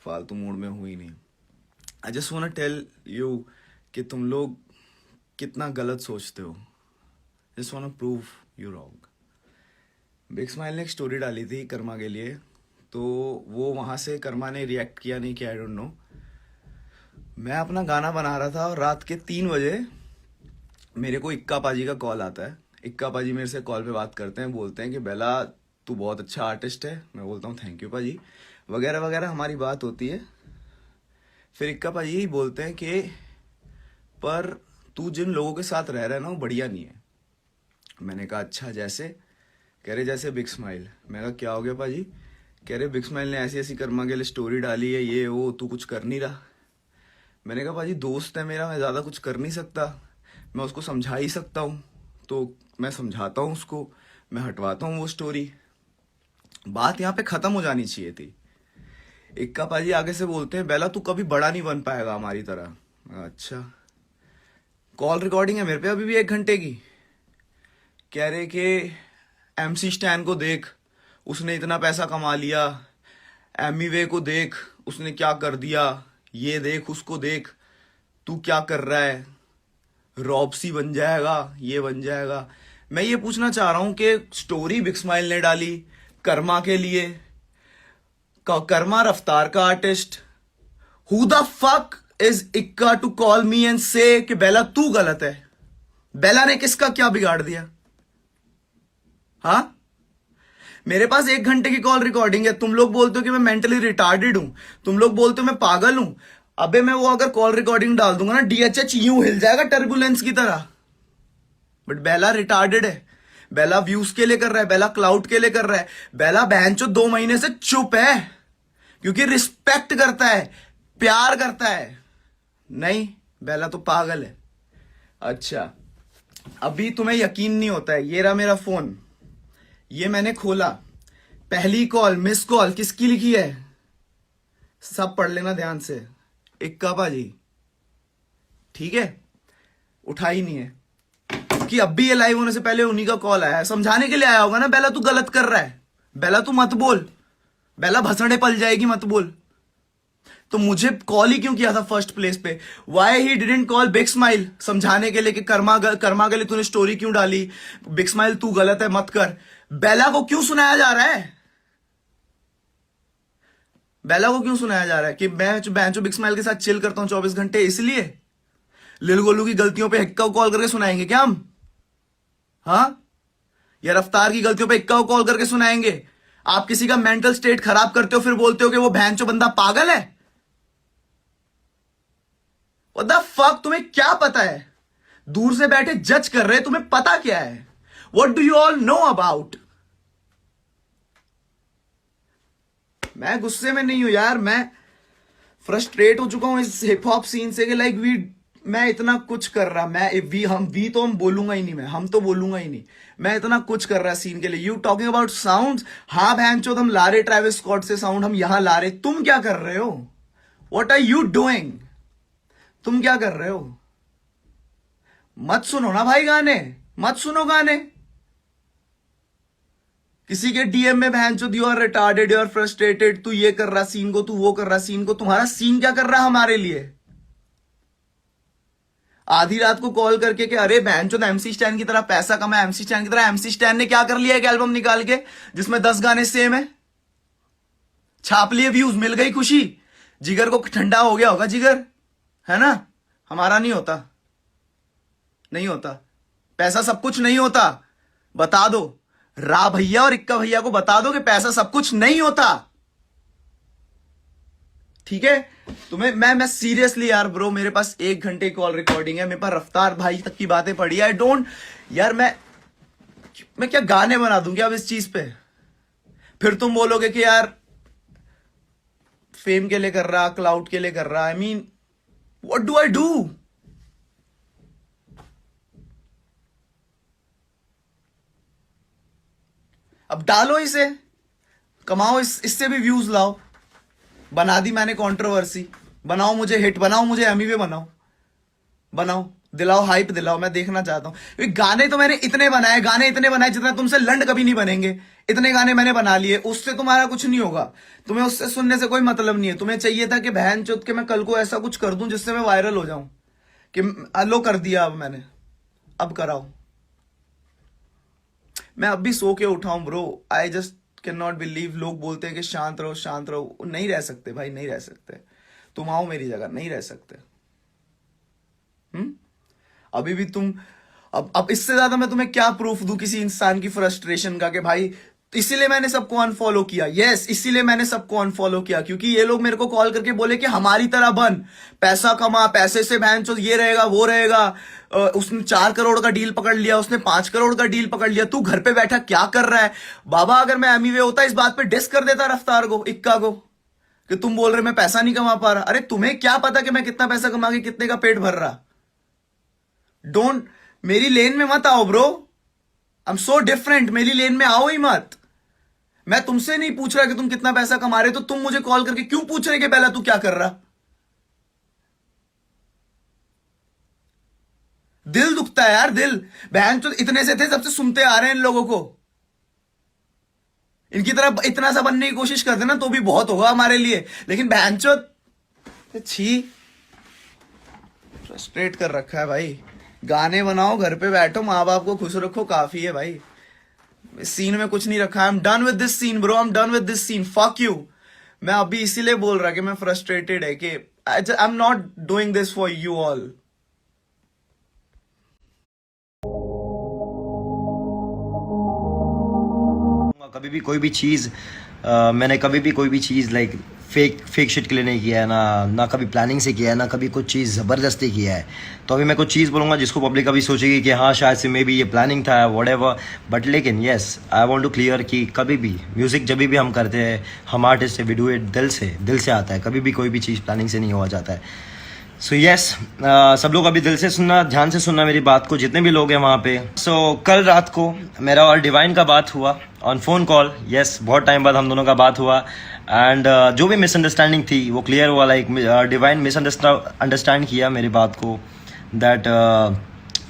फालतू मूड में हुई नहीं। I just want tell you कि तुम लोग कितना गलत सोचते हो। Just want prove you wrong. Big smile ने एक स्टोरी डाली थी कर्मा के लिए, तो वो वहाँ से कर्मा ने रिएक्ट किया नहीं कि आई डोंट नो। मैं अपना गाना बना रहा था और रात के 3 बजे मेरे को इक्का पाजी का कॉल आता है। इक्का पाजी मेरे से कॉल पे बात करते हैं, बोलते हैं कि बेला तू बहुत अच्छा आर्टिस्ट है। मैं बोलता हूँ थैंक यू पाजी, वगैरह वगैरह हमारी बात होती है। फिर इक्का पाजी ही बोलते हैं कि पर तू जिन लोगों के साथ रह रहा है ना वो बढ़िया नहीं है। मैंने कहा अच्छा जैसे? कह रहे जैसे बिग स्माइल। मैं कहा क्या हो गया पाजी? कह रहे बिग स्माइल ने ऐसी ऐसी कर्मा के लिए स्टोरी डाली है, ये वो, तू कुछ कर नहीं रहा। मैंने कहा पाजी दोस्त है मेरा, मैं ज़्यादा कुछ कर नहीं सकता, मैं उसको समझा ही सकता हूँ, तो मैं समझाता हूँ उसको, मैं हटवाता हूँ वो स्टोरी। बात यहाँ पे ख़त्म हो जानी चाहिए थी। इक्का पाजी आगे से बोलते हैं बेला तू कभी बड़ा नहीं बन पाएगा हमारी तरह। अच्छा, कॉल रिकॉर्डिंग है मेरे पे अभी भी 1 घंटे की। कह रहे कि MC स्टैन को देख, उसने इतना पैसा कमा लिया। एमी वे को देख, उसने क्या कर दिया। ये देख, उसको देख, तू क्या कर रहा है। रॉबसी बन जाएगा, ये बन जाएगा। मैं ये पूछना चाह रहा हूं कि स्टोरी बिग स्माइल ने डाली कर्मा के लिए, कर्मा रफ्तार का artist. Who the fuck is इक्का टू कॉल मी एंड से कि बेला तू गलत है? बेला ने किसका क्या बिगाड़ दिया? हाँ, मेरे पास 1 घंटे की कॉल रिकॉर्डिंग है। तुम लोग बोलते हो कि मैं मेंटली रिटार्डेड हूं, तुम लोग बोलते हो मैं पागल हूं। अबे मैं वो अगर कॉल रिकॉर्डिंग डाल दूंगा ना, DHH यूं हिल जाएगा टर्बुलेंस की तरह। बट बेला रिटार्डेड है। बेला व्यूज के लिए कर रहा है, बेला क्लाउड के लिए कर रहा है। बेला बहनचो 2 महीने से चुप है क्योंकि रिस्पेक्ट करता है, प्यार करता है। नहीं, बेला तो पागल है। अच्छा, अभी तुम्हें यकीन नहीं होता है, ये रहा मेरा फोन, ये मैंने खोला, पहली कॉल मिस कॉल किसकी लिखी है? सब पढ़ लेना ध्यान से। इक्का पाजी, ठीक है? उठा ही नहीं है कि अब भी ये लाइव होने से पहले उन्हीं का कॉल आया है। समझाने के लिए आया होगा ना, बेला तू गलत कर रहा है, बेला तू मत बोल, बेला भसड़े पल जाएगी, मत बोल। तो मुझे कॉल ही क्यों किया था फर्स्ट प्लेस पे? Why he didn't call big smile समझाने के लिए कि कर्मा के लिए तूने स्टोरी क्यों डाली, बिग स्माइल तू गलत है, मत कर। बेला को क्यों सुनाया जा रहा है? बेला को क्यों सुनाया जा रहा है कि मैं जो बिग स्माइल के साथ चिल करता हूं 24 घंटे, इसलिए? लिल गोलू की गलतियों पे इक्का को कॉल करके सुनाएंगे क्या हम? हाँ, या रफ्तार की गलतियों पे इक्का को कॉल करके सुनाएंगे? आप किसी का मेंटल स्टेट खराब करते हो, फिर बोलते हो कि वो भैंचो बंदा पागल है। What the fuck, तुम्हें क्या पता है? दूर से बैठे जज कर रहे, तुम्हें पता क्या है? What do you all know about? मैं गुस्से में नहीं हूं यार, मैं फ्रस्ट्रेट हो चुका हूं इस हिप हॉप सीन से कि लाइक मैं इतना कुछ कर रहा, वी तो हम बोलूंगा ही नहीं, हम तो बोलूंगा ही नहीं। मैं इतना कुछ कर रहा सीन के लिए। You talking about sound? हाँ भैंचोद, हम ला रहे ट्रेविस स्कॉट से साउंड, हम यहां ला रहे, तुम क्या कर रहे हो? What are you doing? तुम क्या कर रहे हो? मत सुनो ना भाई गाने, मत सुनो गाने। किसी के DM में बहनचोद you are retarded, you are frustrated, तू ये कर रहा सीन को, तू वो कर रहा सीन को। तुम्हारा सीन क्या कर रहा हमारे लिए? आधी रात को कॉल करके कि अरे बहनचोद MC स्टैन की तरह पैसा कमा, MC स्टैन की तरह। MC स्टैन ने क्या कर लिया? एक एल्बम निकाल के जिसमें 10 गाने सेम है, छाप लिए, व्यूज मिल गई, खुशी, जिगर को ठंडा हो गया होगा जिगर, है ना? हमारा नहीं होता, नहीं होता। पैसा सब कुछ नहीं होता, बता दो रा भैया और इक्का भैया को, बता दो कि पैसा सब कुछ नहीं होता, ठीक है? तुम्हें मैं सीरियसली यार ब्रो, मेरे पास 1 घंटे की कॉल रिकॉर्डिंग है, मेरे पास रफ्तार भाई तक की बातें पड़ी। आई डोंट यार, मैं क्या गाने बना दूंगी अब इस चीज पे? फिर तुम बोलोगे कि यार फेम के लिए कर रहा, क्लाउड के लिए कर रहा। I mean what do I do? अब डालो इसे, कमाओ, इससे भी व्यूज लाओ। बना दी मैंने कंट्रोवर्सी, बनाओ मुझे हिट, बनाओ मुझे एमी वे, बनाओ, बनाओ। दिलाओ, हाइप दिलाओ, मैं देखना चाहता हूँ। क्योंकि गाने तो मैंने इतने बनाए, गाने इतने बनाए जितना तुमसे लंड कभी नहीं बनेंगे। इतने गाने मैंने बना लिए, उससे तुम्हारा कुछ नहीं होगा। तुम्हें उससे सुनने से कोई मतलब नहीं है। तुम्हें चाहिए था कि बहन चोद के मैं कल को ऐसा कुछ कर दूं जिससे मैं वायरल हो जाऊं, कि लो कर दिया अब मैंने, अब कराओ। मैं अब भी सो के उठाऊं bro. I just can not believe. लोग बोलते हैं कि शांत रहो शांत रहो, नहीं रह सकते भाई, नहीं रह सकते। तुम आओ मेरी जगह, नहीं रह सकते। हम्म। अभी भी तुम, अब इससे ज्यादा मैं तुम्हें क्या प्रूफ दूं किसी इंसान की फ्रस्ट्रेशन का, कि भाई इसीलिए मैंने सबको अनफॉलो किया। यस, इसीलिए मैंने सबको अनफॉलो किया, क्योंकि ये लोग मेरे को कॉल करके बोले कि हमारी तरह बन, पैसा कमा, पैसे से बहन चो ये रहेगा वो रहेगा। उसने 4 करोड़ का डील पकड़ लिया, उसने 5 करोड़ का डील पकड़ लिया, तू घर पे बैठा क्या कर रहा है। बाबा, अगर मैं एमीवे होता इस बात पे डिस कर देता रफ्तार को, इक्का को, कि तुम बोल रहे मैं पैसा नहीं कमा पा रहा। अरे तुम्हें क्या पता कि मैं कितना पैसा कमा के कितने का पेट भर रहा। डोंट, मेरी लेन में मत आओ bro. I am so different, मेरी लेन में आओ ही मत। मैं तुमसे नहीं पूछ रहा कि तुम कितना पैसा कमा रहे, तो तुम मुझे कॉल करके क्यों पूछ रहे कि पहला तू क्या कर रहा। दिल दुखता है यार, दिल। बहन तो इतने से थे, सबसे सुनते आ रहे हैं इन लोगों को। इनकी तरह इतना सा बनने की कोशिश करते ना तो भी बहुत होगा हमारे लिए, लेकिन बहन चो छी, फ्रस्ट्रेट कर रखा है भाई। गाने बनाओ, घर पे बैठो, माँ बाप को खुश रखो, काफी है भाई। सीन में कुछ नहीं रखा। I am done with this scene bro, I am done with this scene, fuck you. मैं अभी इसीलिए बोल रहा कि मैं फ्रस्ट्रेटेड है, कि I am not doing this for you all. कभी भी कोई भी चीज़ मैंने कभी भी कोई भी चीज़ लाइक फेक शिट के लिए नहीं किया है, ना कभी प्लानिंग से किया है, ना कभी कुछ चीज़ ज़बरदस्ती किया है। तो अभी मैं कुछ चीज़ बोलूँगा जिसको पब्लिक अभी सोचेगी कि हाँ शायद से मे बी ये प्लानिंग था व्हाटएवर, बट लेकिन yes I want to clear कि कभी भी म्यूज़िक जब भी हम करते हैं, हम आर्टिस्ट से, वी डू इट दिल से आता है। कभी भी कोई भी चीज़ प्लानिंग से नहीं हुआ जाता है। सो यस, सब लोग अभी दिल से सुनना, ध्यान से सुनना मेरी बात को, जितने भी लोग हैं वहाँ पे। कल रात को मेरा और डिवाइन का बात हुआ ऑन फोन कॉल। यस, बहुत टाइम बाद हम दोनों का बात हुआ एंड जो भी मिसअंडरस्टैंडिंग थी वो क्लियर हुआ। लाइक डिवाइन मिसअंडरस्टैंड किया मेरी बात को, दैट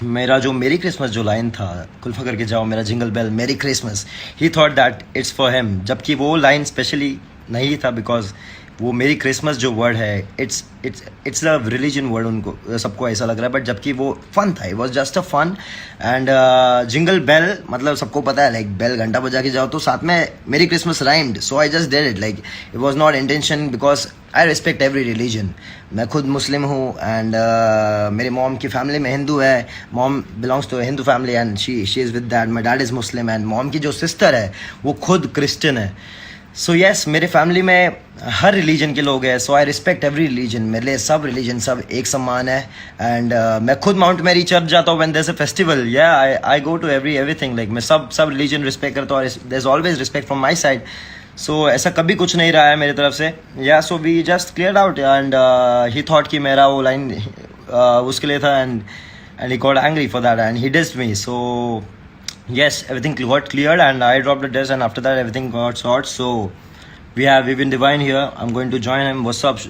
मेरा जो मेरी क्रिसमस जो लाइन था, कुल्फा करके जाओ मेरा jingle bell merry Christmas, he thought that it's for him, जबकि वो लाइन स्पेशली नहीं था, बिकॉज वो मेरी क्रिसमस जो वर्ड है इट्स अ रिलीजन वर्ड, उनको सबको ऐसा लग रहा है, बट जबकि वो फन था, it was just a fun. And jingle bell मतलब सबको पता है, लाइक बेल घंटा बजा के जाओ, तो साथ में मेरी Christmas rhymed, so I just did it. Like it was not intention, because I respect every religion. मैं खुद मुस्लिम हूँ एंड मेरी मॉम की फैमिली में हिंदू है, mom belongs to Hindu family and she is with that, my dad is Muslim and mom की जो sister है वो खुद क्रिश्चियन है। सो यस, मेरे फैमिली में हर रिलीजन के लोग हैं, सो आई रिस्पेक्ट एवरी रिलीजन। मेरे लिए सब रिलीजन सब एक समान है। एंड मैं खुद माउंट मैरी चर्च जाता हूँ when there is a festival, या I go to everything. Like मैं सब रिलीजन रिस्पेक्ट करता हूँ और there is always respect from my side. So ऐसा कभी कुछ नहीं रहा है मेरी तरफ से। Yeah so we just clear out and he thought कि मेरा वो लाइन उसके लिए था, and he got angry for that and he dissed me. So yes, everything got cleared and I dropped the test, and after that everything got sorted. So we have Vivin Divine here. I'm going to join him. What's up?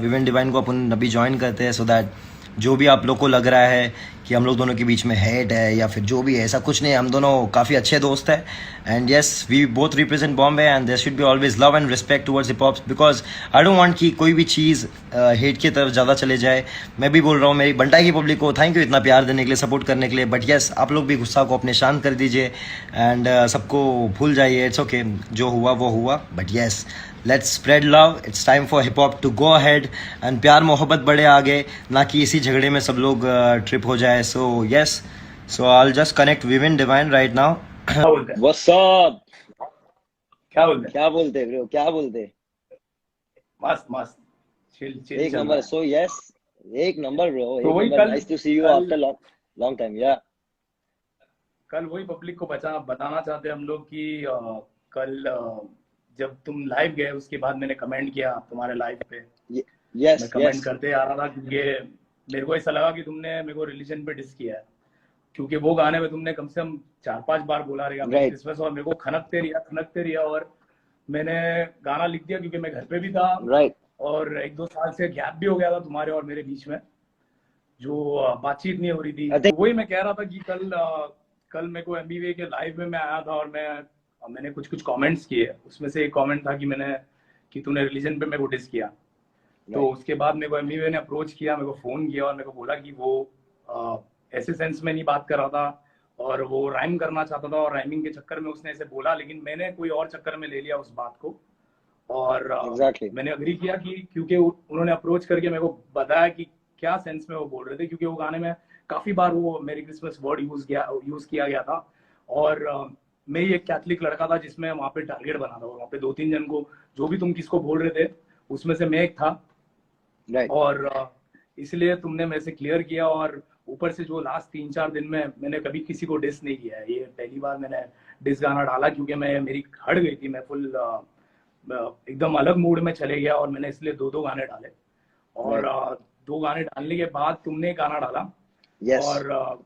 Vivin Divine को अपन अभी join करते हैं, so that जो भी आप लोग को लग रहा है कि हम लोग दोनों के बीच में हेट है या फिर जो भी है, ऐसा कुछ नहीं है। हम दोनों काफ़ी अच्छे दोस्त हैं and yes, we both represent Bombay and there should be always love and respect towards hip hop, because I don't want कि कोई भी चीज़ हेट की तरफ ज़्यादा चले जाए। मैं भी बोल रहा हूँ मेरी बंटाई की पब्लिक को थैंक यू इतना प्यार देने के लिए, सपोर्ट करने के लिए, बट यस आप लोग भी गुस्सा को अपने शांत कर दीजिए एंड सबको भूल जाइए। इट्स ओके, जो हुआ वो हुआ, but yes let's spread love. It's time for hip hop to go ahead and प्यार मोहब्बत बढ़े आगे, ना कि इसी झगड़े में सब लोग ट्रिप हो जाए। So yes, so I will just connect woven divine right now. क्या बोलते हैं? What's up? क्या बोलते हैं? क्या बोलते ब्रो, क्या बोलते? मस्त मस्त, चिल चिल एक चल रहा नंबर। है। सो यस, एक नंबर ब्रो, तो एक वही number. Nice to see you after long time. या कल वही पब्लिक को बताना चाहते हैं हम लोग कि कल जब तुम लाइव गए उसके बाद मैंने कमेंट किया तुम्हारे लाइव पे। मैं यस कमेंट यस करते आ रहा था क्योंकि मेरे को ऐसा लगा कि तुमने मेरे को रिलीजन पे डिस किया है, क्योंकि वो गाने में तुमने कम से कम 4-5 बार बोला रहेगा मेरी राइट क्रिसमस, और मेरे को खनकते रिया, और मैंने गाना लिख दिया क्योंकि मैं घर पे भी था राइट और 1-2 साल से गैप भी हो गया था तुम्हारे और मेरे बीच में। जो बातचीत नहीं हो रही थी। I think वही मैं कह रहा था कि कल मेरे को एमबीवे के लाइव में मैं आया था और मैंने कुछ कमेंट्स किए। उसमें से एक कमेंट था कि तूने रिलीजन पे मेरे को डिस किया। तो right. उसके बाद मेरे को एमबीवे ने अप्रोच किया, मेरे को फोन किया और मेरे को बोला कि वो ऐसे सेंस में नहीं बात कर रहा था और वो राइम करना चाहता था और राइमिंग के चक्कर में उसने ऐसे बोला, लेकिन मैंने कोई और चक्कर में ले लिया उस बात को। और Exactly. मैंने अग्री किया कि क्योंकि उन्होंने अप्रोच करके मेरे को बताया कि क्या सेंस में वो बोल रहे थे, क्योंकि वो गाने में काफी बार वो मेरी क्रिसमस वर्ड यूज किया गया था। और मैं ही एक कैथलिक लड़का था जिसमें वहाँ पे टारगेट बना था और वहाँ पे 2-3 जन को, जो भी तुम किसको बोल रहे थे उसमें से मैं एक था। Right. और इसलिए तुमने मेरे से क्लियर किया। और ऊपर से जो लास्ट 3-4 दिन में मैंने कभी किसी को डिस नहीं किया है, ये पहली बार मैंने डिस गाना डाला, क्योंकि मेरी हट गई थी, मैं फुल एकदम अलग मूड में चले गया और मैंने इसलिए 2 गाने डाले। और 2 गाने डालने के बाद तुमने एक गाना डाला। Yes. और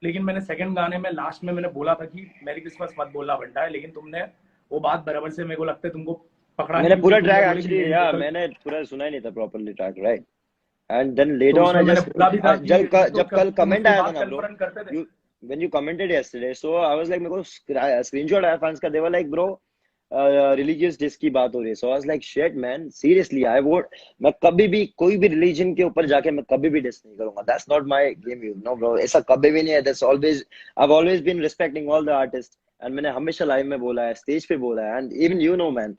लेकिन मैंने सेकंड गाने में लास्ट में मैंने बोला था कि मैरी क्रिसमस मत बोलना बनता है, लेकिन तुमने वो बात बराबर से मेरे को लगता है तुमको पकड़ा मैंने नहीं, पूरा क्योंकि ट्रैक तुमने बोले कि एक्चुअली, main या vocal- मैंने पूरा सुना ही नहीं था properly track, right. And then तो लेटर ऑन उसमें आई मैंने जस्ट, बोला भी था कि जब कल तुम कमेंट उसके आया था बाद ना ब्रो, कन्फ्रंट करते थे। you when you commented yesterday, so I was like, मेरे को स्क्रीनशॉट आया फैंस का, they were like bro, religious डिस की बात हो रही है। So I was like shit man, seriously I won't, मैं कभी भी कोई भी रिलीजन के ऊपर जाके मैं कभी भी डिस नहीं करूंगा, that's not my game, you know bro, ऐसा कभी भी नहीं है। That's always, I have always been respecting all the artist, and मैंने हमेशा लाइव में बोला है, स्टेज पे बोला है, and even you know man,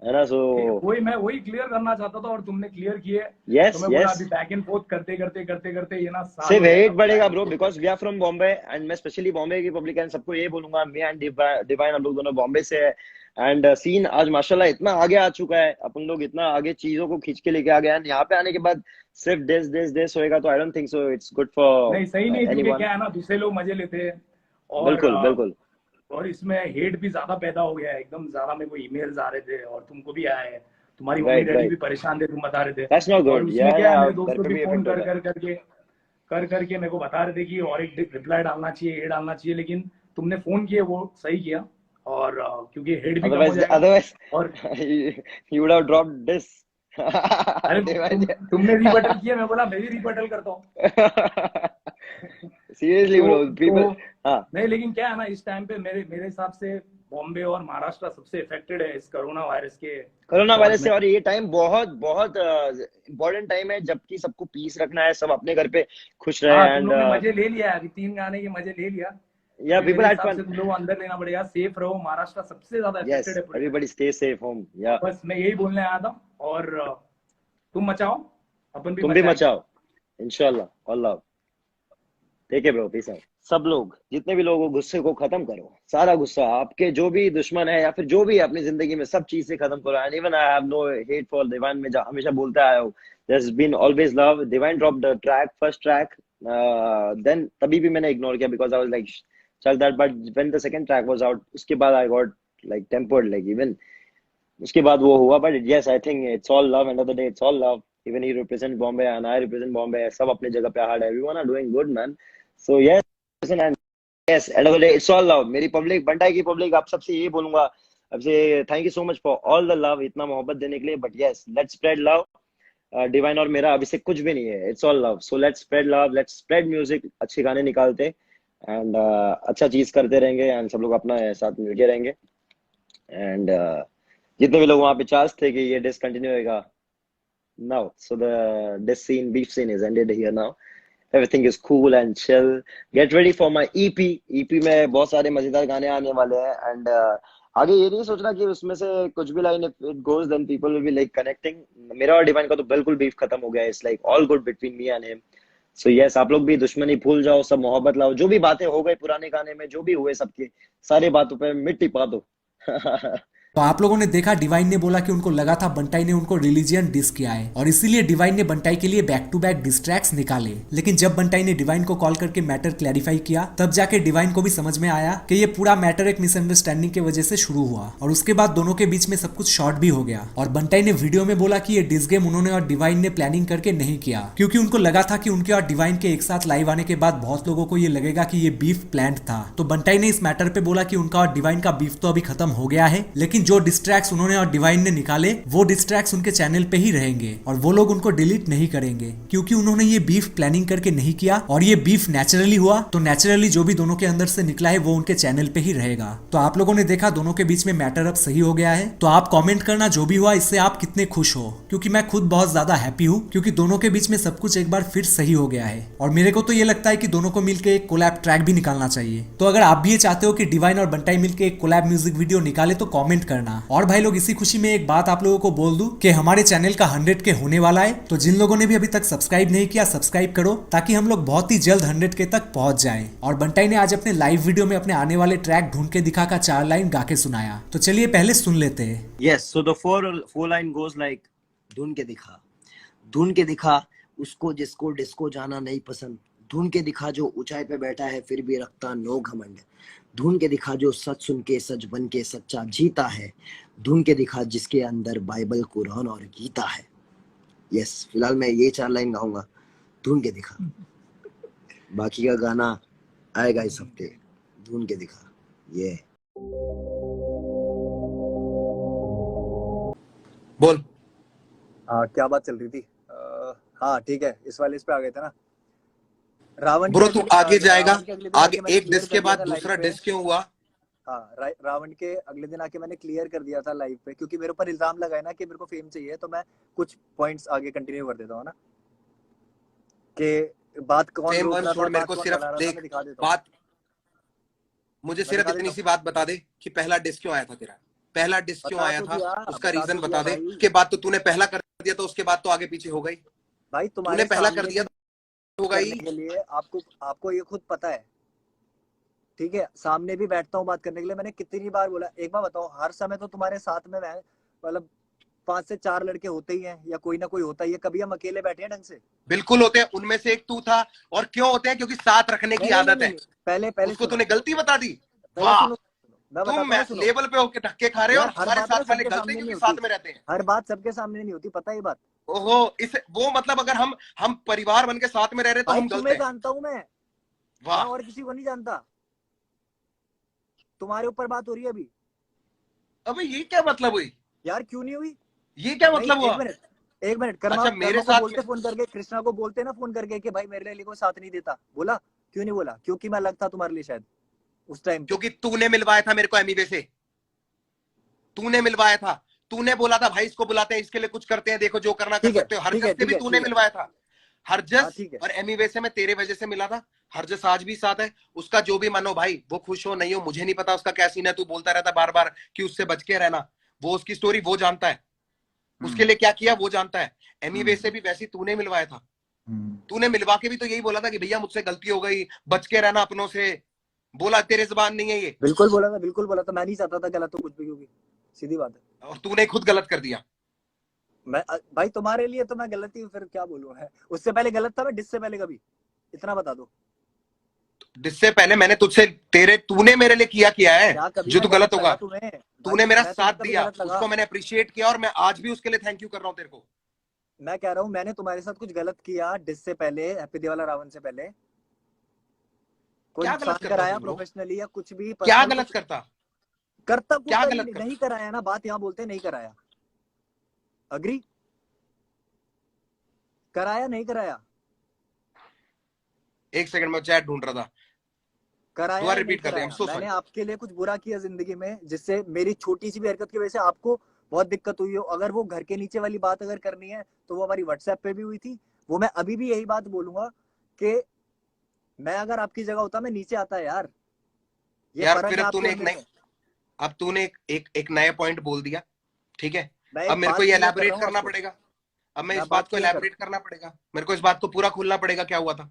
है ना। सो वही क्लियर करना चाहता था और तुमने क्लियर किए। yes, तो मैं बोला yes, अभी बैक एंड फोर्थ करते ये ना साल सिर्फ हो जाएगा वेट बढ़ेगा back and bro, forth because we are from Bombay, and मैं स्पेशली बॉम्बे की पब्लिक एंड सबको ये बोलूंगा, मैं एंड डिवाइन हम लोग दोनों बॉम्बे से है, एंड सीन आज माशाल्लाह इतना आगे आ चुका है, अपन लोग इतना आगे चीजों को खींच के लेके आ गए, एंड यहाँ पे आने के बाद सिर्फ देश होएगा, तो I don't think so it's good for नहीं, सही नहीं, क्योंकि एनीवन। क्या है ना, दूसरे लोग मजे लेते हैं बिल्कुल और बिल्कुल, और इसमें हेट भी ज्यादा पैदा हो गया है, एकदम ज्यादा मेरे को ईमेल्स आ रहे थे और तुमको भी आए हैं, तुम्हारी मम्मी राइट डैडी राइट, भी परेशान थे, तुम बता रहे थे। दैट्स नॉट और गुड, उसमें क्या है, या मेरे घर दोस्तों पे भी भी फोन इफेक्ट होता है। करके मेरे को बता रहे थे कि और एक रिप्लाई डालना चाहिए, ये डालना चाहिए, लेकिन तुमने फोन किए वो सही किया। और क्योंकि हेड भी कम हो जाएगा। अदरवाइज और you would have dropped this. अरे तुमने रिबटल किया, मैं बोला मैं भी रिबटल करता हूँ। Seriously bro, people, हाँ नहीं, लेकिन क्या है ना, इस टाइम पे मेरे हिसाब से बॉम्बे और महाराष्ट्र सबसे इफेक्टेड है इस कोरोना वायरस से, और ये टाइम बहुत बहुत इम्पोर्टेंट टाइम है, जबकि सबको पीस रखना है, सब अपने घर पे खुश रहे, हाँ, तुम एंड लोग ने मजे ले लिया, अभी 3 गाने के मजे ले लिया। या मेरे पीपल हैड हिसाब से फन, तुम लोग को अंदर लेना पड़ेगा, सेफ रहो, महाराष्ट्र सबसे ज्यादा यस, इफेक्टेड है पूरे। एवरीबॉडी स्टे सेफ होम, या बस मैं यही बोलने आया था। और तुम मचाओ, अपन भी तुम भी मचाएंगे। मचाओ इंशाल्लाह, ऑल लव, ठीक है ब्रो, पीस आउट। सब लोग, जितने भी लोग हो, गुस्से को खत्म करो, सारा गुस्सा, आपके जो भी दुश्मन है या फिर जो भी है अपनी जिंदगी में, सब चीज से खत्म करो। And even I have no hate for Divine, में हमेशा बोलता आया हूँ, there has been always love. Divine drop the track, first track, then तभी भी मैंने इग्नोर किया, बिकॉज आई वाज लाइक चल that, but when the second track was out, उसके बाद I got like tempered, like even उसके बाद वो हुआ। But yes, I think it's all love, end of the day it's all love. Even he represent Bombay and I represent Bombay, सब अपने जगह पे हार्ड है, everyone are doing good man. So yes, and yes, end of the day it's all love. मेरी public, बंटाई की public, आप सबसे ये बोलूंगा, आपसे thank you so much for all the love, इतना मोहब्बत देने के लिए। But yes, let's spread love. Divine और मेरा अभी से कुछ भी नहीं है, it's all love. So let's spread love, let's spread music, अच्छे गाने निकालते एंड अच्छा चीज करते रहेंगे, एंड सब लोग अपना साथ मिलके रहेंगे। एंड जितने भी लोग वहां पे चार्ज थे कि ये डिसकंटिन्यू होगा, now so the this scene, beef scene is ended here now, everything is cool and chill, get ready for my EP में बहुत सारे मजेदार गाने आने वाले हैं, एंड आगे ये नहीं सोचना कि उसमें से कुछ भी line it goes then people will be like connecting. मेरा और डिवाइन का तो बिल्कुल बीफ खत्म हो गया है, it's like all good between me and him. So yes, आप लोग भी दुश्मनी भूल जाओ, सब मोहब्बत लाओ, जो भी बातें हो गई पुराने गाने में, जो भी हुए, सबके सारे बातों पे मिट्टी पा दो। तो आप लोगों ने देखा, डिवाइन ने बोला कि उनको लगा था बंटाई ने उनको रिलीजियन डिस किया है और इसीलिए डिवाइन ने बंटाई के लिए बैक टू बैक डिस्ट्रैक्ट्स निकाले। लेकिन जब बंटाई ने डिवाइन को कॉल करके मैटर क्लैरिफाई किया, तब जाके डिवाइन को भी समझ में आया कि ये पूरा मैटर एक मिसअंडरस्टैंडिंग की वजह से शुरू हुआ और उसके बाद दोनों के बीच में सब कुछ शॉर्ट भी हो गया। और बंटाई ने वीडियो में बोला कि ये डिस गेम उन्होंने और डिवाइन ने प्लानिंग करके नहीं किया, क्योंकि उनको लगा था कि उनके और डिवाइन के एक साथ लाइव आने के बाद बहुत लोगों को ये लगेगा कि ये बीफ प्लान्ड था। तो बंटाई ने इस मैटर पे बोला कि उनका और डिवाइन का बीफ तो अभी खत्म हो गया है, लेकिन लेकिन जो डिस्ट्रैक्ट्स उन्होंने और डिवाइन ने निकाले वो डिस्ट्रैक्ट्स उनके चैनल पे ही रहेंगे और वो लोग उनको डिलीट नहीं करेंगे, क्योंकि उन्होंने ये बीफ प्लानिंग करके नहीं किया और ये बीफ नेचुरली हुआ, तो नेचुरली जो भी दोनों के अंदर से निकला है वो उनके चैनल पे ही रहेगा। तो आप लोगों ने देखा दोनों के बीच में मैटर अब सही हो गया है। तो आप कमेंट करना जो भी हुआ इससे आप कितने खुश हो, क्योंकि मैं खुद बहुत ज्यादा हैप्पी हूँ, क्योंकि दोनों के बीच में सब कुछ एक बार फिर सही हो गया है। और मेरे को तो ये लगता है कि दोनों को मिलकर एक कोलैब ट्रैक भी निकालना चाहिए। तो अगर आप भी ये चाहते हो कि डिवाइन और बंटाई मिलकर एक कोलैब म्यूजिक वीडियो निकाले तो कमेंट करना। और भाई लोग इसी खुशी में एक बात आप लोगों को बोल दूं कि हमारे चैनल का 100K होने वाला है, तो जिन लोगों ने भी अभी तक सब्सक्राइब नहीं किया सब्सक्राइब करो, ताकि हम लोग बहुत ही जल्द 100K तक पहुंच जाएं। और बंटाई ने आज अपने लाइव वीडियो में अपने आने वाले ट्रैक ढूंढ के दिखा का 4 लाइन गा के सुनाया, तो चलिए पहले सुन लेते हैं। Yes, so the four line goes like ढूंढ के दिखा उसको जिसको डिस्को जाना नहीं पसंद, ढूंढ के दिखा जो ऊंचाई पे बैठा है फिर भी रखता नो घमंड, ढूंढ के दिखा जो सच सुन के सच बन के सच्चा जीता है, ढूंढ के दिखा जिसके अंदर बाइबल कुरान और गीता है। यस, फिलहाल मैं ये 4 लाइन गाऊंगा, ढूंढ के दिखा। बाकी का गाना आएगा इस हफ्ते, ढूंढ के दिखा। ये बोल। हाँ, क्या बात चल रही थी? हाँ ठीक है, इस वाले इस पे आ गए थे ना। रावण ब्रो के तू अगले- आगे जाएगा, रावण के अगले दिन आगे आके मैंने एक clear डिस्क कर के दिया बाद था दूसरा live पे। डिस्क क्यों हुआ? हाँ, रावण के अगले दिन आके मैंने क्लियर कर दिया था लाइव पे, क्योंकि मेरे ऊपर इल्जाम लगाया ना कि मेरे को फेम चाहिए, तो मैं कुछ पॉइंट्स आगे कंटिन्यू कर देता हूँ ना, कि बात कौन फेम रोक वन रहा छोड़, था, मेरे बात को कौन सिर्फ बढ़ा रहा था, देख मैं दिखा देता हूँ। बात, मुझे मैं सिर्फ दिखा इतनी देता सी हूँ। बात बता दे कि पहला डिस्क क्यों आया था तेरा, पहला डिस्क क्यों बता आया तो था, दिया, उसका बता रीजन तो बता दिया दे। भाई। उसके बाद तो तूने पहला कर दिया तो उसके बाद तो आगे पीछे हो गई, भाई तूने तुम्हारे पहला कर सामने दिया तो हो गई। करने के लिए आपको ये खुद पता है, ठीक है? सामने भी बैठता हूँ बात करने के लिए, मैंने कितनी बार बोला। एक बार बताओ, हर समय तो तुम्हारे साथ में मैं मतलब 5 से 4 लड़के होते ही हैं, या कोई ना कोई होता ही है, कभी हम अकेले बैठे हैं ढंग से? बिल्कुल होते हैं, उनमें से एक तू था। और क्यों होते हैं? क्योंकि साथ रखने की नहीं नहीं आदत नहीं है। नहीं, पहले उसको सुनो, तूने गलती बता दी। पहले वाह, सुनो, मैं तुम बताता हूँ, सुनो लेवल पे होके धक्के खा रहे हो और यार। हर हमारे बात ना साथ वाले सबके गलते सामने हैं नहीं क्योंकि होती, साथ में रहते हैं। हर बात सबके सामने नहीं होती, पता है ये बात? ओहो, इस वो मतलब अगर हम परिवार बन के साथ में रह रहे तो भाई हम गलत तुम्हें हैं। जानता हूँ मैं वाह, और किसी को नहीं जानता। तुम्हारे ऊपर बात हो रही है अभी। अबे ये क्या मतलब हुई? यार क्यों नहीं हुई? ये क्या नहीं, मतलब हुआ? एक मिनट अच्छा, मेरे कर्मा को साथ बोलते फोन करके, कृष्णा को बोलते ना फोन करके कि भाई मेरे लिए कोई साथ नहीं देता, बोला? क्यों नहीं बोला? क्योंकि मैं अलग था तुम्हारे लिए शायद उस टाइम पे। क्योंकि तूने मिलवाया था मेरे को एमिवे से, तूने मिलवाया था। तूने बोला था भाई इसको बुलाते हैं, इसके लिए कुछ करते हैं, देखो जो करना कर ठीक है, सकते हो। ठीक है, हरजस से भी ठीक है, तूने ठीक है। मिलवाया था। हाँ हरजस ठीक है, और एमिवे से मैं तेरे वजह से मिला था। हरजस आज भी साथ है। उसका जो भी मानो भाई, वो खुश हो नहीं हो मुझे नहीं पता, उसका क्या सीन है। तू बोलता रहता बार बार कि उससे बच के रहना, वो उसकी स्टोरी वो जानता है, उसके लिए क्या किया वो जानता है। एमिवे से भी वैसे तूने मिलवाया था। तूने मिलवा के भी तो यही बोला था कि भैया मुझसे गलती हो गई, बच के रहना अपनों से। बोला, तेरे जुबान नहीं है ये। बिल्कुल बोला था, बिल्कुल बोला था। मैं नहीं चाहता था गलत हो कुछ भी, क्योंकि सीधी बात है। और तूने खुद गलत कर दिया। मैं भाई तुम्हारे लिए तो मैं गलत ही हूँ, फिर क्या बोलूं है? उससे पहले गलत था मैं, डिस से पहले कभी? इतना बता दो। जिससे पहले मैंने तुझसे तूने मेरे लिए किया है क्या कभी जो मैं तू गलत लगा होगा। तुम्हें? तूने भाई मेरा मैं साथ तुम्हें कभी दिया, गलत लगा? उसको मैंने अप्रिशिएट किया और मैं आज भी उसके लिए थैंक यू कर रहा हूं तेरे को। मैं कह रहा हूँ मैंने तुम्हारे साथ कुछ गलत किया डिस से पहले, हैप्पी दिवाला रावण से पहले? कोई क्या नुकसान गलत करता कराया तू ब्रो? प्रोफेशनली या कुछ भी क्या पर्सनल? गलत कुछ करता? करता क्या कुछ गलत नहीं करता? कराया ना, बात यहाँ बोलते नहीं कराया। अग्री? कराया नहीं कराया? एक सेकंड में चैट ढूंढ रहा था। कराया दोबारा या नहीं रिपीट कर दे। आई एम कराया? सो मैंने सॉरी। आपके लिए कुछ बुरा किया जिंदगी में, जिससे मेरी छोटी सी भी हरकत की वजह से आपको बहुत दिक्कत हुई हो? अगर वो घर के नीचे वाली बात अगर करनी है तो वो हमारी व्हाट्सएप पे भी हुई थी। वो मैं अभी भी यही बात बोलूंगा कि मैं अगर आपकी जगह होता मैं नीचे आता यार। ये यार फर्क फिर है अब आपके तूने और एक मेरे नए में। अब तूने एक नया पॉइंट बोल दिया, ठीक है। मैं अब एक मेरे को बात ये क्लियर कर एलैबोरेट रहा हूँ करना आपको, पड़ेगा। अब मैं मैं इस बात बात को क्लियर कर रहा एलैबोरेट करना पड़ेगा। मेरे को इस बात को पूरा खुलना पड़ेगा क्या हुआ था। हूँ।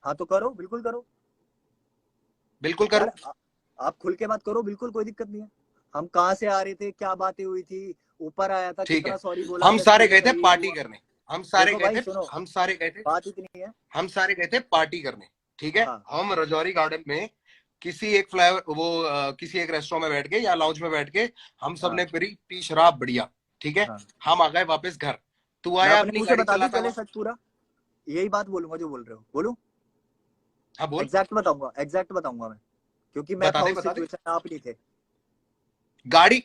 हाँ तो करो, बिल्कुल करो बिल्कुल यार। करूं। आप खुल के बात करो, बिल्कुल कोई दिक्कत नहीं है। हम कहाँ से आ रहे थे, क्या बातें हुई थी, ऊपर आया था, ठीक कितना है, सॉरी बोला, हम गलती सारे हो गए थे गई, पार्टी हुआ। करने। हम सारे देखो गए भाई थे सुनो, हम सारे गए थे बात इतनी है। हम सारे गए थे पार्टी करने, ठीक है। हाँ हम रजौरी गार्डन में किसी एक फ्लावर किसी एक रेस्टोरेंट में बैठ के या लाउंज में बैठ के हम सब हाँ ने पी शराब बढ़िया, ठीक है। हाँ। हम आ गए वापस घर। तू मैं आया अपने अपनी मुंह से गाड़ी बता दूं चलाता चले हुआ। सच पूरा? यही बात बोलूंगा जो बोल रहे हो, बोलूं? हाँ बोल। एग्जैक्ट बताऊंगा मैं, क्योंकि मैं था उस बता दे। सिचुएशन में, आप नहीं थे। गाड़ी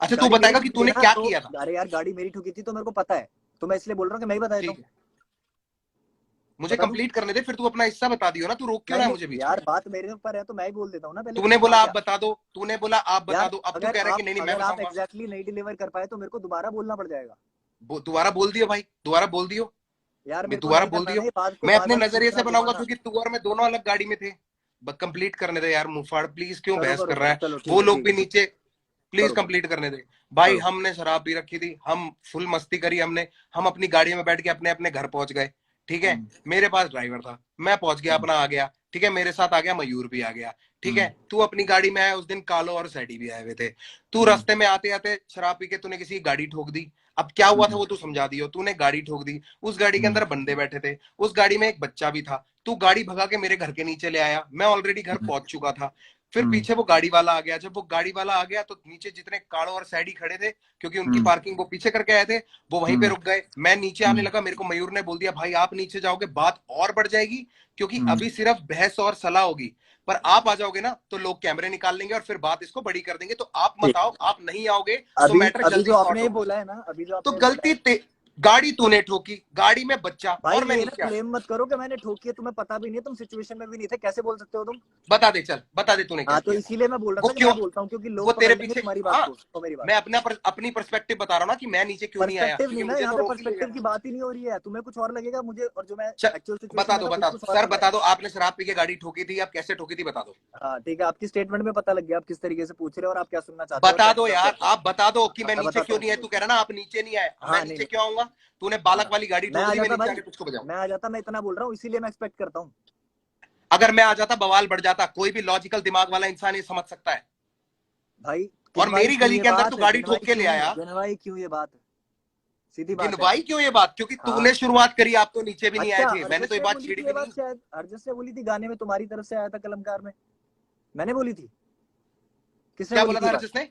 अच्छा तू गाड़ी बताएगा मेरी कि ठुकी तूने ना, क्या तो किया था। अरे यार गाड़ी मेरी ठुकी थी तो मेरे को पता है, तो मैं इसलिए बोल रहा हूँ कि मैं ही बता देता ठीक हूँ। है, मुझे बता दूं? कंप्लीट करने दे, फिर तू अपना हिस्सा बता दियो ना, तू रोक क्यों रहा है मुझे नहीं बीच में। यार, बात मेरे ऊपर है तो मैं ही बोल देता हूँ ना पहले कि तूने हुआ बोला आप क्या। बता दो, तूने बोला आप बता यार दो, अब तू कह रहा है कि नहीं नहीं मैं अगर आप बताऊंगा। एग्जैक्टली नहीं डिलीवर कर पाए तो मेरे को दोबारा बोलना पड़ जाएगा। दोबारा बोल दियो भाई, दोबारा बोल दियो, यार मैं मेरे को दोबारा नहीं बोल करना दियो। ना ये बात को मैं बार अपने बार नजरिए से खींचना बनाऊंगा, घुमाना। क्योंकि तू और मैं दोनों अलग गाड़ी में थे। कंप्लीट करने दे यार मुफाड़, प्लीज क्यों करो बहस करो कर रहा करो, है। चलो वो ठीक है लोग ठीक भी है ठीक नीचे, है। प्लीज करो करो कंप्लीट करने दे भाई। करो। हमने शराब पी रखी थी, हम फुल मस्ती करी हमने, हम अपनी गाड़ी में बैठ के अपने अपने घर पहुंच गए। ठीक है, हम्म, मेरे पास ड्राइवर था, मैं पहुंच गया, हम्म, अपना आ गया। ठीक है, मेरे साथ आ गया मयूर भी आ गया। ठीक है, हम्म, तू अपनी गाड़ी में आया, उस दिन कालो और सैडी भी आए हुए थे। तू हम्म, रास्ते में आते आते शराब पी के तूने किसी की गाड़ी ठोक दी। अब क्या हुआ था हम्म, वो तू समझा दियो। तूने गाड़ी ठोक दी, उस गाड़ी के हम्म, अंदर बंदे बैठे थे, उस गाड़ी में एक बच्चा भी था। तू गाड़ी भगा के मेरे घर के नीचे ले आया, मैं ऑलरेडी घर हम्म, पहुंच चुका था। फिर हम्म, पीछे वो गाड़ी वाला आ गया, जब वो गाड़ी वाला आ गया तो नीचे जितने काड़ो और सैडी खड़े थे, क्योंकि उनकी हम्म, पार्किंग वो पीछे करके आए थे, वो वहीं पे हम्म, रुक गए। मैं नीचे आने हम्म, लगा, मेरे को मयूर ने बोल दिया भाई आप नीचे जाओगे बात और बढ़ जाएगी, क्योंकि हम्म। अभी सिर्फ बहस और सलाह होगी, पर आप आ जाओगे ना तो लोग कैमरे निकाल लेंगे और फिर बात इसको बड़ी कर देंगे। तो आप मत ठीक आओ, आप नहीं आओगे तो अभी मैटर अभी जल्दी जो सॉर्ट आपने होगा। बोला है ना, अभी जो तो आपने बोला है। गलती गाड़ी तूने ठोकी, गाड़ी में बच्चा, भाई और मैं ये ना नीचे आ गया। क्लेम मत करो कि मैंने ठोकी है, तुम्हें पता भी नहीं है, तुम सिचुएशन में भी नहीं थे, कैसे बोल सकते हो तुम। बता दे, चल बता दे तूने क्या हाँ तो किया था। इसीलिए मैं बोल रहा वो था कि क्यों, मैं बोलता हूँ, क्योंकि वो लोग तेरे पकड़ लेंगे पीछे, तुम्हारी बात हाँ, को, तो मेरी बात। मैं अपनी पर्सपेक्टिव बता रहा हूँ ना कि मैं नीचे क्यों नहीं आया, पर्सपेक्टिव क्योंकि नहीं ना, मुझे यहाँ तो पे रोक ही लिया। पर्सपेक्टिव की बात ही नहीं हो रही है, तुम्हें कुछ और लगेगा मुझे, और जो मैं चल एक्चुअल सिचुएशन बता में दो, था मुझे बता कुछ दो और सर, लगा है। बता दो आपने शराब पी के गाड़ी ठोकी थी, आप कैसे ठोकी थी बता दो। हाँ ठीक है, आपकी स्टेटमेंट में पता लग गया आप किस तरीके से पूछ रहे हो और आप क्या सुनना चाहते हो और बता क्या दो डिजर्व यार, करते हो। आप बता दो कि हाँ, मैं मैं नीचे बताता क्यों हूँ नहीं आया। सुनो तू कह सुनो। रहा ना आप नीचे नहीं आए, मैं हाँ नहीं नीचे नहीं, क्यों आऊंगा। तूने हाँ बालक वाली गाड़ी मैं ठोक आ दी, मैं जाता नीचे भाई, आके तुझको बजाऊं। मैं आ जाता, मैं इतना बोल रहा हूँ इसीलिए मैं एक्सपेक्ट करता हूँ। अगर मैं आ जाता बवाल बढ़ जाता, कोई भी लॉजिकल दिमाग वाला इंसान ये समझ सकता है। भाई और गिनवाई मेरी क्यों गली ये के अंदर तू बात, गाड़ी ठोक गिनवाई के ले क्यों, आया। गिनवाई क्यों ये बात, सीधी बात है। गिनवाई क्यों ये बात, क्योंकि हाँ तूने शुरुआत करी, आप तो नीचे भी नहीं आए अच्छा, थे, मैंने तो हरजस ये ने बात बोली छेड़ी थी ये भी बात, नहीं। शायद हरजस ने बोली थी, गाने में तुम्हारी तरफ से आया था कलमकार में, मैंने बोली थी, किसने क्या बोली बोला थी था ये बात। जिसने।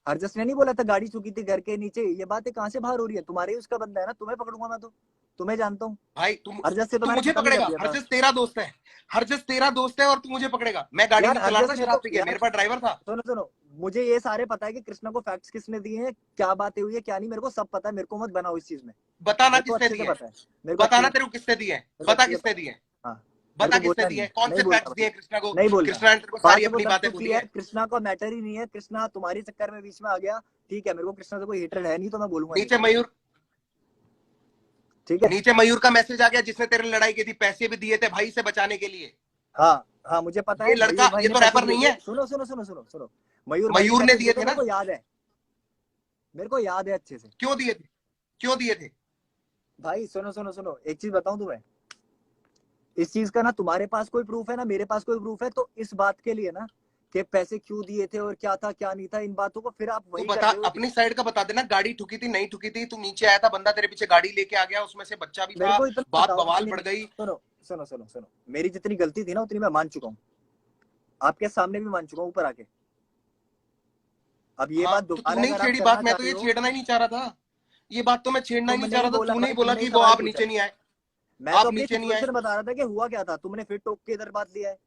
हरजस ने नहीं बोला था गाड़ी चुकी थी घर के नीचे, ये बातें कहाँ से बाहर हो रही है, तुम्हारे ही उसका बंदा है ना, तुम्हें पकड़ूंगा मैं तो, तुम्हें जानता हूँ। भाई तुम, हरजस से तो तू मैंने मुझे खत्म ही कर पकड़ेगा, दिया था। हरजस तेरा दोस्त है। हरजस तेरा दोस्त है और तू मुझे पकड़ेगा। मैं गाड़ी यार नहीं चला रहा था हरजस ने शराब तो, पी के, यार मेरे पास ड्राइवर था। सुनो सुनो, मुझे ये सारे पता है कि कृष्णा को फैक्ट्स किसने दिए हैं, क्या बातें हुई है क्या नहीं, मेरे को सब पता है, मेरे को मत बनाओ इस चीज में, बताना मेरे को किसने अच्छे से दिए हैं, पता है, मेरे को अच्छे बताना से, तेरे को किसने दिए हैं, मेरे को बता अच्छे से किसने पता दिए हैं, है। हाँ मेरे बता को किसने बोलना दिए नहीं, हैं, कौन नहीं से बोलना फैक्ट्स भाई, दिए हैं कृष्णा को। नहीं बोलना। कृष्णा ने तेरे को बात सारी वो अपनी दब बातें चुकी बोली है, है। कृष्णा का मैटर ही नहीं है, कृष्णा तुम्हारे चक्कर में बीच में आ गया, ठीक है, मेरे को कृष्णा से कोई हेटरेड है नहीं, तो मैं बोलूंगा नहीं, नीचे मयूर, ठीक है। नीचे मयूर का मैसेज आ गया जिसने तेरे लड़ाई की थी, पैसे भी दिए थे भाई से बचाने के लिए। हाँ हाँ मुझे पता ये है, लड़का, मयूर भाई ये ने तो पैसे रैपर दिए नहीं थे, है। सुनो सुनो सुनो सुनो सुनो, मयूर भाई ने मयूर ने पैसे दिए दिए थे, थे मेरे ना। को याद है, मेरे को याद है अच्छे से। क्यों दिए थे, क्यों दिए थे। भाई सुनो सुनो सुनो, एक चीज बताऊं तुम्हें, इस चीज का ना तुम्हारे पास कोई प्रूफ है ना मेरे पास कोई प्रूफ है, तो इस बात के लिए ना कि पैसे क्यों दिए थे और क्या था क्या नहीं था, इन बातों को फिर आप तू वही कर बता, रहे हो। अपनी साइड का बता देना, गाड़ी ठुकी थी नहीं ठुकी थी, तू नीचे आया था, बंदा तेरे पीछे गाड़ी लेके आ गया, उसमें से बच्चा भी मेरे था, को इतना बात बताओ, नहीं बवाल नहीं बढ़ नहीं, गई। सुनो सुनो सुनो सुनो, मेरी जितनी गलती थी ना उतनी मैं मान चुका हूँ, आपके सामने भी मान चुका हूँ ऊपर आके। अब ये हाँ बात तो दोबारा तूने ही अगर आप छेड़ी करना बात, मैं तो चाहते ये हो, छेड़ना ही नहीं चाह रहा था। ये बात तो मैं छेड़ना ही नहीं तुमने चाह ही रहा था, बोला तूने ही भाई, बोला तुमने कि ही वो सवाल आप पूछा नीचे है, नहीं आए। मैं तो आप अपनी नीचे नहीं आए, सिचुएशन बता रहा था कि हुआ क्या था, तुमने फिर टोक के इधर बात लिया है।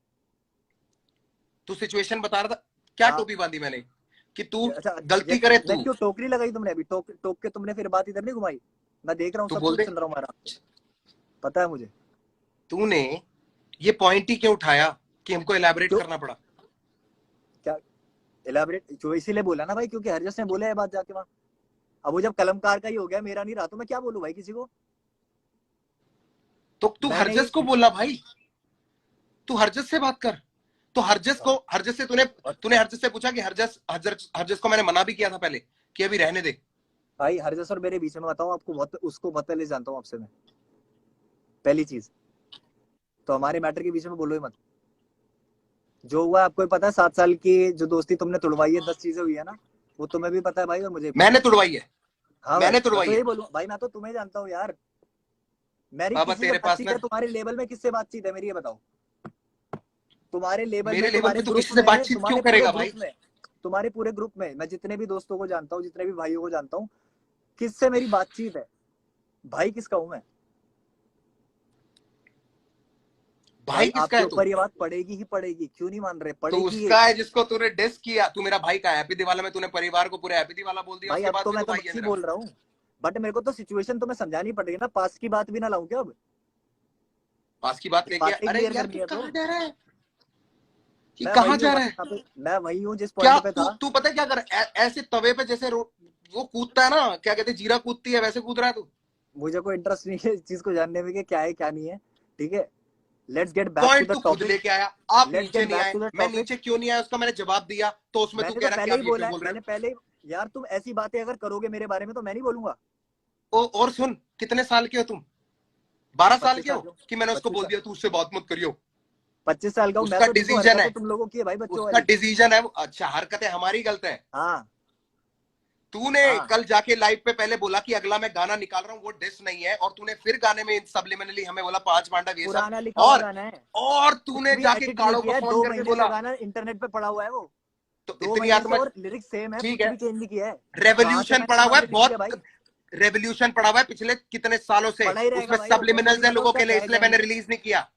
तू सिचुएशन बता रहा था। क्या हाँ टोपी बांधी मैंने कि तू अच्छा, गलती करे मैं तू। क्यों टोकरी लगाई तुमने अभी, टोक टोक के तुमने फिर बात इधर नहीं घुमाई, मैं देख रहा हूँ तू सब बोल कुछ दे, चल रहा हूँ हमारा, पता है मुझे। तूने ये पॉइंट ही क्यों उठाया कि हमको एलैबोरेट क्यों, करना पड़ा। क्या एलाबरेट, जो इसीलिए बोला ना भाई, क्योंकि हरजस ने बोला है बात जाके वहां, अब वो जब कलमकार का ही हो गया, मेरा नहीं रहा, तो मैं क्या बोलूं भाई किसी को। तो तू मैंने हरजस को बोला भाई, तू हरजस से बात कर। तो हरजस को, हरजस से तूने, तूने हरजस से पूछा कि हरजस, हरजस हरजस को मैंने मना भी किया था पहले कि अभी रहने दे। भाई हरजस और मेरे बीच में बताऊं आपको, बहुत उसको बहुत पहले जानता हूं आपसे मैं, पहली चीज तो हमारे मैटर के बीच में बोलो ही मत, जो हुआ आपको ही पता है, 7 साल की जो दोस्ती तुमने तोड़वाई है, 10 चीजें हुई है ना, वो तुम्हें भी पता है भाई और मुझे भी पता मैंने है। तुड़वाई है, हाँ भाई मैंने मैं तुड़वाई तो यही है। बोलूं भाई, मैं तो तुम्हें जानता हूँ यार, मेरी बाबा किसी से तेरे पास बातचीत ना, है तुम्हारे लेवल में, किससे बातचीत है मेरी ये बताओ, तुम्हारे लेवल में, मेरे लेवल तुम्हारे पे तू ग्रुप किसी से में, बातचीत क्यों तुम्हारे पूरे करेगा ग्रुप भाई। में, तुम्हारे पूरे ग्रुप में मैं जितने भी दोस्तों को जानता हूँ, जितने भी भाइयों को जानता हूँ, किससे मेरी बातचीत है, भाई किसका हूं मैं। भाई किसका आपके है तू? ऊपर ये बात पड़ेगी ही पड़ेगी, क्यों नहीं मान रहे? तो पड़ेगी उसका है जिसको तूने डिस किया। तू मेरा भाई का हैप्पी दिवाला में तूने परिवार को पूरे हैप्पी दिवाला बोल दिया, भाई उसके अब बाद तो भी मैं तो तो भाई है बच्ची मेरा। बोल रहा हूँ, बट मेरे को तो सिचुएशन तुम्हें समझानी पड़ेगी ना, पास की बात भी ना लाऊं क्या अब? पास की बात लेके, बातें अरे क्लियर यार करनी तू है ब्रो। कहाँ जा रहा है? कि मैं कहाँ वही हूँ जा भाई, रहा है? यहाँ पे मैं वही हूँ जिस क्या पॉइंट पे तू था। तू पता है क्या कर? ऐसे तवे पे जैसे वो कूदता है ना, क्या कहते हैं, जीरा कूदती है, वैसे कूद रहा है तू। मुझे कोई इंटरेस्ट नहीं है इस चीज को जानने में कि क्या है क्या नहीं है, ठीक है? Let's get back two point the तू खुद टॉपिक। लेके आया। आप लेट्स नीचे गेट नहीं बैक आए। टू द मैं टॉपिक। नीचे क्यों नहीं आया उसका मैंने जवाब दिया, तो उसमें तू मैंने कह तो रहा कि पहले आप ही ये बोला क्यों है, बोल रहे मैंने पहले, यार तुम ऐसी बातें अगर करोगे मेरे बारे में तो मैं नहीं बोलूंगा। हो? और सुन, कितने साल के हो तुम? 12 साल 25 के साल हो का हूँ। कि मैंने उसको 25 बोल साल दिया तू उससे बात मत करियो? 25 साल का हूँ मैं, उसका तो देखो डिसीजन हरकतें है, तुम लोगों की है भाई, बच्चों उसका वाली। डिसीजन है। अच्छा, हरकतें हमारी गलत है। हाँ तूने हाँ, कल जाके लाइव पे पहले बोला कि अगला मैं गाना निकाल रहा हूँ वो डिस नहीं है, और तूने फिर गाने में सब्लिमिनली हमें बोला 5 पांडव ये सब। पुराना लिखा हुआ और गाना है, और कुछ तूने भी जाके एडिट नहीं काड़ो को किया है, फोन 2 करके महीने से बोला। गाना इंटरनेट पे पड़ा हुआ है वो। तो 2 इतनी महीने से, आत्मा, और लिरिक्स सेम है, ठीक कुछ है, भी चेंज नहीं किया है। कहाँ से रेवोल्यूशन मैंने पड़ा हुआ तुम्हारे है लिए लिख दिया भाई? बहुत। रेवोल्यूशन पड़ा हुआ है पिछले कितने सालों से, पढ़ा ही रहेगा उसमें भाई, वो मैं सब्लिमिनल्स थोड़ी है बताऊँ लोगों क्या के लिए, क्या है इसलिए क्या मैंने नहीं है। रिलीज नहीं किया।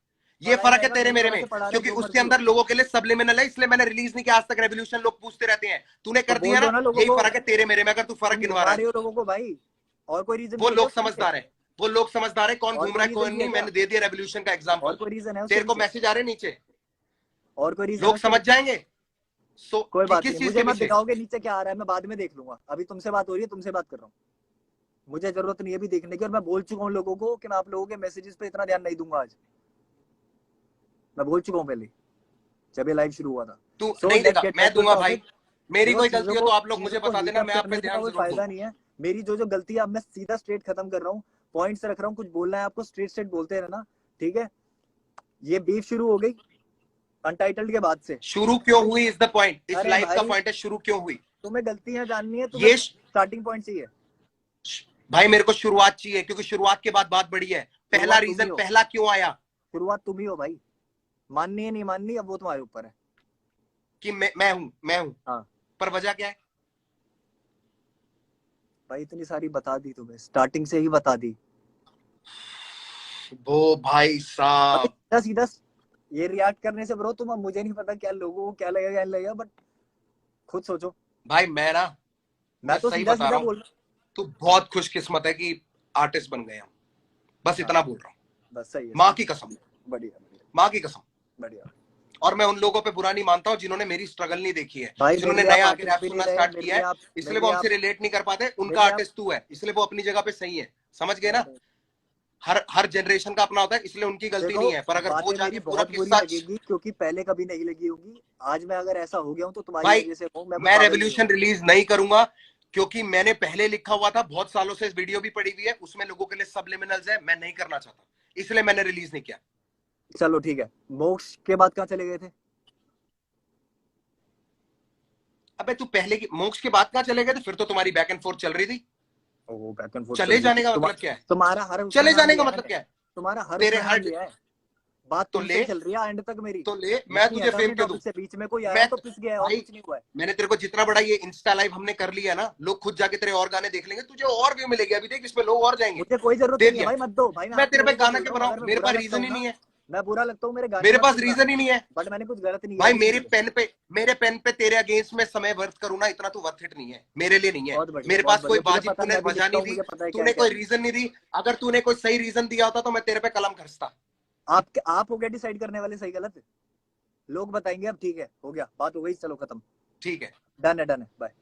ये पढ़ा ही फर्क है रहेगा, तेरे मेरी मेरे तरह में, से पढ़ा रहे क्योंकि जो उसके मर्जी अंदर हो। लोगों के लिए सब्लिमिनल है, इसलिए मैंने रिलीज नहीं किया आज तक। रेवोल्यूशन लोग पूछते रहते हैं, तूने तो कर बोल दिया दो ना। ना लोगों यही को, फर्क है तेरे मेरे में, अगर तू फर्क तुम गिनवा घुमा रहा है। रहे हो लोगों को भाई। और कोई रीजन वो चाहिए क्या लोग उसके पीछे? समझदार है, वो लोग समझदार है, कौन और घूम कोई रहा है रीजन कौन चाहिए नहीं। क्या? मैंने दे दिया रेवोल्यूशन का और एग्जांपल। कोई रीजन है उसके तेरे को पीछे? मैसेज आ रहे नीचे, और कोई रीजन है लोग उसके समझ पीछे? जाएंगे। सो कोई बात किस नहीं, चीज मुझे के मत पीछे? दिखाओगे नीचे क्या आ रहा है, मैं बाद में देख लूंगा। अभी तुमसे बात हो रही है, तुमसे बात कर रहा हूँ। मुझे जरूरत नहीं है अभी देखने की, और मैं बोल चुका हूँ लोगों को कि मैं आप लोगों के मैसेजेस पे इतना ध्यान नहीं दूंगा आज। मैं बोल चुका हूँ पहले, जब ये लाइव शुरू हुआ था। तू सो नहीं लेट्स देगा, गेट मैं बैक टू दूंगा भाई। टॉपिक। मेरी देखो कोई गलती हो तो आप लोग मुझे चीजों को बता हीट देना, अप मैं आप पे करने का ध्यान कोई जरूर दूं। फायदा नहीं है। मेरी जो जो गलती है, अब मैं सीधा स्ट्रेट खत्म कर रहा हूँ, पॉइंट्स रख रहा हूँ। कुछ बोलना है आपको, स्ट्रेट स्ट्रेट बोलते रहना, ठीक है? ये बीफ शुरू हो गई अनटाइटल्ड के बाद से। शुरू क्यों हुई इज द पॉइंट, इस अरे लाइफ का भाई, पॉइंट है शुरू क्यों हुई। तुम्हें गलतियां जाननी है, तुम्हें ये स्टार्टिंग पॉइंट चाहिए। भाई मेरे को शुरुआत चाहिए, क्योंकि शुरुआत के बाद बात बढ़ी है। पहला शुरुआत तुम ही रीजन, हो, पहला क्यों आया शुरुआत तुम ही हो भाई। माननी है नहीं माननी, अब वो तुम्हारे ऊपर है। कि मैं हूं। हाँ पर वजह क्या है? भाई, इतनी सारी बता दी तुम्हें, स्टार्टिंग से ही बता दी वो भाई भाई। साहब, सीधा सीधा ये रिएक्ट करने से ब्रो, तुम, अब मुझे नहीं पता क्या लोगों को क्या लगेगा क्या नहीं लगेगा, बट खुद सोचो। भाई मैं मैं तो सही सीधा बता सीधा रहा हूँ। बोल रहा तू बहुत खुशकिस्मत है कि आर्टिस्ट बन गए हम, बस हूँ। इतना बोल रहा हूँ। बस सही है, माँ सही की है। कसम, बढ़िया बढ़िया माँ की कसम। बढ़िया। और मैं उन लोगों पे बुरा नहीं मानता हूँ जिन्होंने मेरी स्ट्रगल नहीं देखी है, भाई मेरे जिन्होंने लिए आप नया आके आर्टिस्ट रैप भी नहीं सुनना रहे, स्टार्ट मेरे किया लिए है, आप, इसलिए मेरे वो लिए हमसे आप, रिलेट नहीं कर पाते। मेरे उनका लिए आप, आर्टिस्ट तू है, इसलिए वो अपनी जगह पे सही है। समझ गए ना? हर जनरेशन का अपना होता है, इसलिए उनकी गलती देखो नहीं है। पर अगर वो बातें जाके मेरी पूरा बहुत बुरी किस्सा, लगेगी, क्योंकि पहले कभी नहीं लगी होगी। आज मैं अगर ऐसा हो गया हूँ तो तुम्हारी भाई वजह से हूँ, मैं कोई मैं पागल नहीं हूँ। रेवोल्यूशन रिलीज नहीं करूंगा, क्योंकि मैंने पहले लिखा हुआ था, बहुत सालों से इस वीडियो भी पड़ी हुई है, उसमें लोगों के लिए सब्लिमिनल्स है, मैं नहीं करना चाहता, इसलिए मैंने रिलीज नहीं किया। चलो ठीक है, मोक्ष के बाद कहाँ चले गए थे? अबे तू पहले की मोक्ष के बाद कहाँ चले गए थे? फिर तो तुम्हारी बैक एंड फोर्थ चल रही थी। ओ, बैक एंड फोर्थ चल चले रही जाने थी। का मतलब क्या है? तुम्हारा हर उसमें चले नाम जाने का लिया है मतलब मैंने, क्या है? तुम्हारा हर तेरे उसमें नाम हर, लिया है। बात तो तुमसे ले, ही चल रही है एंड तक मेरी। तो ले, मैं नहीं तुझे हटा फेम अपने क्यों दूं? टॉपिक से, बीच में कोई आया मैं तो पिस गया है, और भाई, कुछ नहीं हुआ है। मैंने तेरे को जितना बड़ा ये इंस्टा लाइव हमने कर लिया ना, लोग खुद जाके तेरे और गाने देख लेंगे, तुझे और व्यू मिलेगी। अभी देख इसमें लोग और जाएंगे। मुझे कोई जरूरत दे नहीं है दिया। भाई, मत दो भाई। मैं मैं आप तेरे पे लोगों को गाना बोल क्यों रहा हूँ, बनाऊं? अगर मैं मेरे बुरा पास लगता रीजन हूँ ही ना, नहीं है। मैं बुरा लगता हूँ, मेरे गाने मेरे मत पास सुनना। रीजन ही नहीं है। बट मैंने कुछ गलत नहीं भाई किया किसी पे। मेरे पेन पे तेरे अगेंस्ट में समय व्यर्थ करूँ ना, इतना तो वर्थ इट नहीं है, मेरे लिए नहीं है। बहुत बढ़िया, मेरे बहुत पास कोई बढ़िया। मुझे बाजी पता, तूने मैं भी बजा लिखता नहीं हूँ, दी, मुझे पता है क्या तूने क्या कोई नहीं। रीजन नहीं दी। अगर तूने कोई सही रीजन दिया होता तो मैं तेरे पे कलम खरसता। आप हो गया डिसाइड करने वाले सही गलत? लोग बताएंगे अब, ठीक है, हो गया, बात हो गई, चलो खत्म। ठीक है। डन है, डन है, बाय।